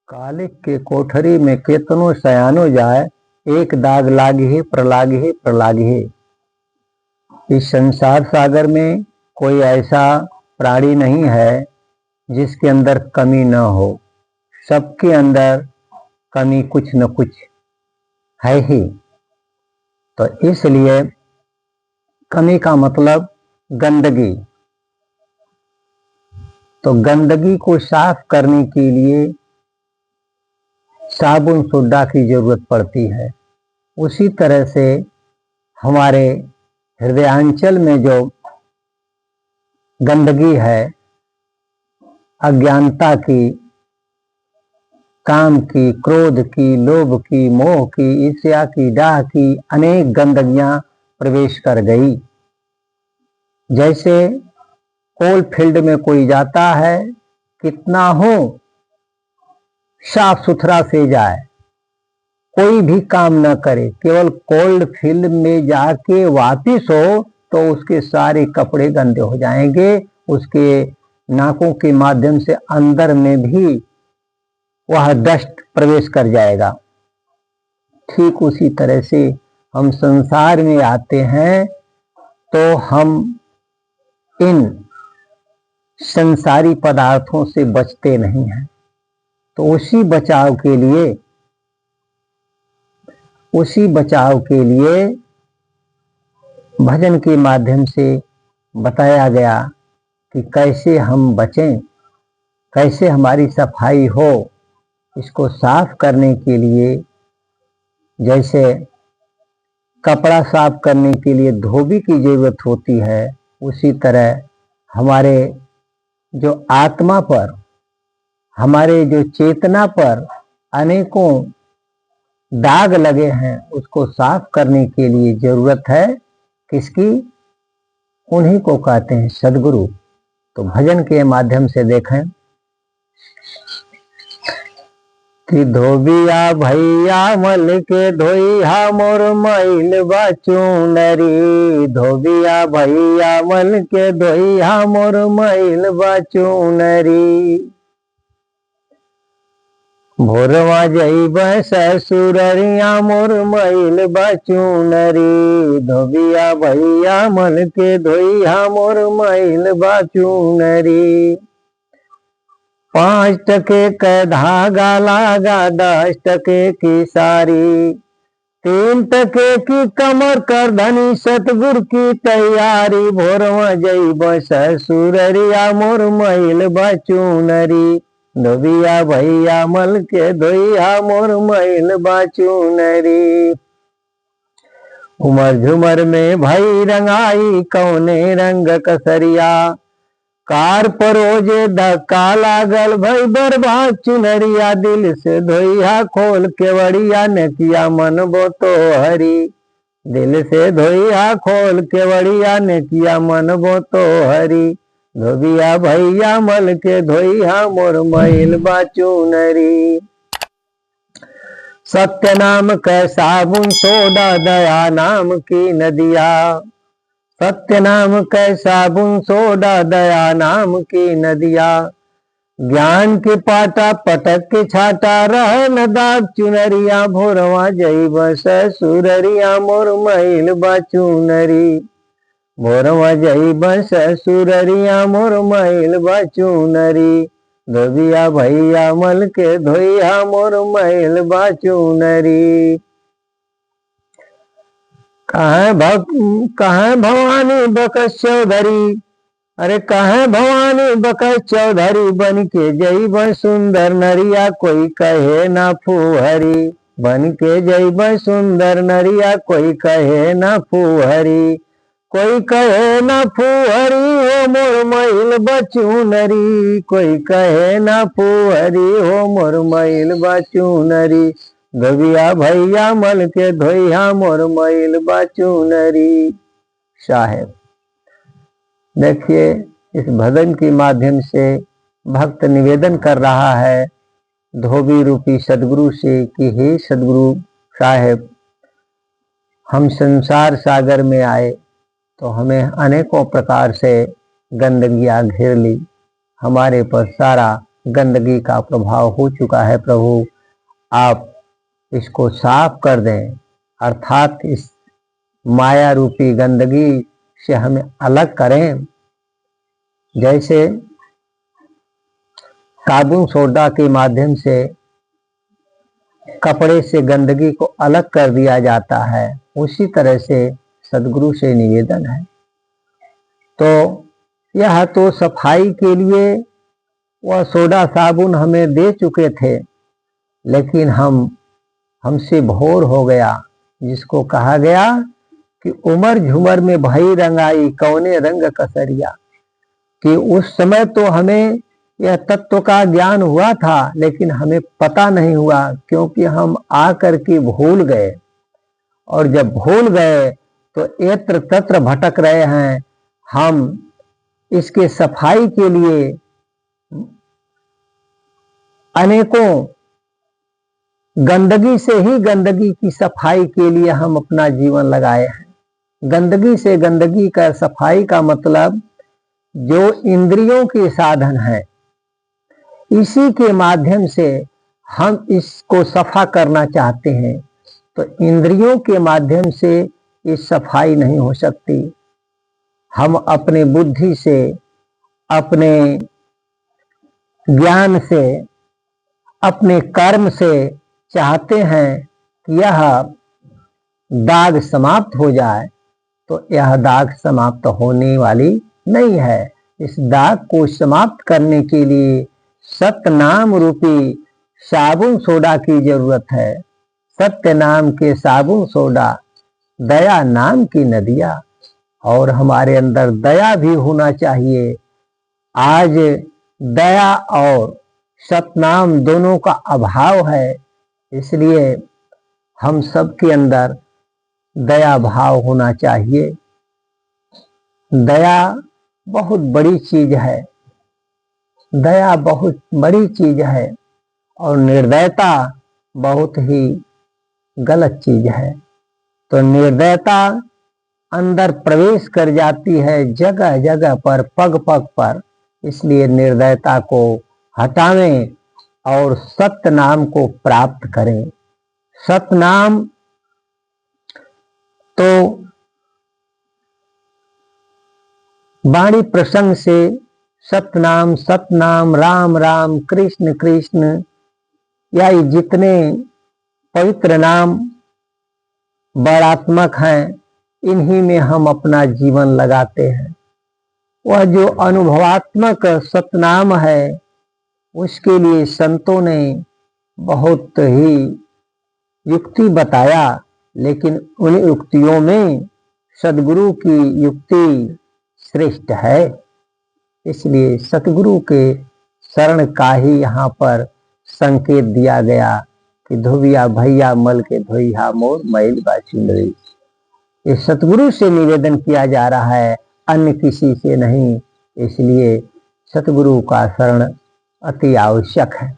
कालिक के कोठरी में केतनो सयानो जाए, एक दाग लागे प्रलागे प्रलागे। इस संसार सागर में कोई ऐसा प्राणी नहीं है जिसके अंदर कमी न हो। सबके अंदर कमी कुछ न कुछ है ही। तो इसलिए कमी का मतलब गंदगी। तो गंदगी को साफ करने के लिए साबुन सोडा की जरूरत पड़ती है। उसी तरह से हमारे हृदयांचल में जो गंदगी है, अज्ञानता की, काम की, क्रोध की, लोभ की, मोह की, ईर्ष्या की, डाह की, अनेक गंदगियां प्रवेश कर गई। जैसे कोल फील्ड में कोई जाता है, कितना हो साफ सुथरा से जाए, कोई भी काम न करे, केवल कोल्ड फील्ड में जाके वापिस हो तो उसके सारे कपड़े गंदे हो जाएंगे। उसके नाकों के माध्यम से अंदर में भी वह डस्ट प्रवेश कर जाएगा। ठीक उसी तरह से हम संसार में आते हैं तो हम इन संसारी पदार्थों से बचते नहीं हैं। तो उसी बचाव के लिए भजन के माध्यम से बताया गया कि कैसे हम बचें, कैसे हमारी सफाई हो। इसको साफ करने के लिए जैसे कपड़ा साफ करने के लिए धोबी की जरूरत होती है, उसी तरह हमारे जो आत्मा पर, हमारे जो चेतना पर अनेकों दाग लगे हैं, उसको साफ करने के लिए जरूरत है किसकी? उन्हीं को कहते हैं सद्गुरु। तो भजन के माध्यम से देखें कि धोबिया भैया मल के धोइहा मोर मैल बाचूनरी। धोबिया भैया मल के धोइहा मोर मैल बाचूनरी। भोरवा जइब ससुररिया मोर मैल बाचूनरी। धोबिया भैया मल के धोइहा मोर मैल बाचूनरी। 5 टके का धागा लागा 10 टके की सारी। 3 टके की कमर कर धनी सतगुरु की तैयारी। भोरवा जइब ससुररिया मोर मैल बाचूनरी। धोबिया भैया मल के धोइहा मोर मैल बाचूनरी। उमर झुमर में भई रंगाई कौने रंग कसरिया। कार परोजे धक्का लागल भई बर्बाद चुनरिया। दिल से धोइहा खोल के वड़िया नेकिया मन बो तो हरी। दिल से धोइहा खोल के वड़िया नेकिया मन बो तो हरी। धोबिया भैया मल के धोइहा मोर मैल बाचूनरी। सत्य नाम कै साबुन सोडा दया नाम की नदिया। सत्य नाम कै साबुन सोडा दया नाम की नदिया। ज्ञान के पाटा पटक के छाटा रह न दाग चुनरिया। भोरवा जइब ससुररिया मोर मैल बाचूनरी। भोरवा जइब ससुररिया मोर मैल बाचूनरी। धोबिया भैया मल के धोइहा मोर मैल बाचूनरी। कहाँ भवानी बकस चौधरी। अरे कहाँ भवानी बकस चौधरी। बन के जइब सुंदर नरिया कोई कहे ना फूहरी। बन के जइब सुंदर नरिया कोई कहे ना फूहरी। कोई कहे ना फूहरी हो मोर मैल बाचूनरी। कोई कहे ना फूहरी हो मोर मैल बाचूनरी। धोबिया भैया मल के धोइहा मोर मैल बाचूनरी। साहेब देखिए, इस भजन के माध्यम से भक्त निवेदन कर रहा है धोबी रूपी सदगुरु से कि हे सदगुरु साहेब, हम संसार सागर में आए तो हमें अनेकों प्रकार से गंदगियां घेर ली। हमारे पर सारा गंदगी का प्रभाव हो चुका है प्रभु, आप इसको साफ कर दें, अर्थात इस माया रूपी गंदगी से हमें अलग करें। जैसे साबुन सोडा के माध्यम से कपड़े से गंदगी को अलग कर दिया जाता है, उसी तरह से सद्गुरु से निवेदन है। तो यह तो सफाई के लिए वह सोडा साबुन हमें दे चुके थे, लेकिन हमसे भोर हो गया, जिसको कहा गया कि उमर झुमर में भई रंगाई कौने रंग कसरिया, कि उस समय तो हमें यह तत्व का ज्ञान हुआ था, लेकिन हमें पता नहीं हुआ, क्योंकि हम आकर के भूल गए। और जब भूल गए तो यत्र तत्र भटक रहे हैं। हम इसके सफाई के लिए अनेकों गंदगी से ही गंदगी की सफाई के लिए हम अपना जीवन लगाए हैं। गंदगी से गंदगी का सफाई का मतलब जो इंद्रियों के साधन है, इसी के माध्यम से हम इसको सफा करना चाहते हैं। तो इंद्रियों के माध्यम से इस सफाई नहीं हो सकती। हम अपने बुद्धि से, अपने ज्ञान से, अपने कर्म से चाहते हैं कि यह दाग समाप्त हो जाए, तो यह दाग समाप्त होने वाली नहीं है। इस दाग को समाप्त करने के लिए सत्य नाम रूपी साबुन सोडा की जरूरत है। सत्य नाम के साबुन सोडा, दया नाम की नदियाँ, और हमारे अंदर दया भी होना चाहिए। आज दया और सतनाम दोनों का अभाव है, इसलिए हम सबके अंदर दया भाव होना चाहिए। दया बहुत बड़ी चीज है, दया बहुत बड़ी चीज है, और निर्दयता बहुत ही गलत चीज है। तो निर्दयता अंदर प्रवेश कर जाती है जगह जगह पर, पग पग पर। इसलिए निर्दयता को हटावें और सत्य नाम को प्राप्त करें। सत्य नाम तो वाणी प्रसंग से सतनाम सतनाम, राम राम, कृष्ण कृष्ण, या जितने पवित्र नाम बड़ात्मक हैं, इन्हीं में हम अपना जीवन लगाते हैं। वह जो अनुभवात्मक सतनाम है, उसके लिए संतों ने बहुत ही युक्ति बताया, लेकिन उन युक्तियों में सद्गुरु की युक्ति श्रेष्ठ है। इसलिए सतगुरु के शरण का ही यहाँ पर संकेत दिया गया कि धोबिया भैया मल के धोइया मोर मैल बा चुनरी। इस सतगुरु से निवेदन किया जा रहा है, अन्य किसी से नहीं। इसलिए सतगुरु का शरण अति आवश्यक है।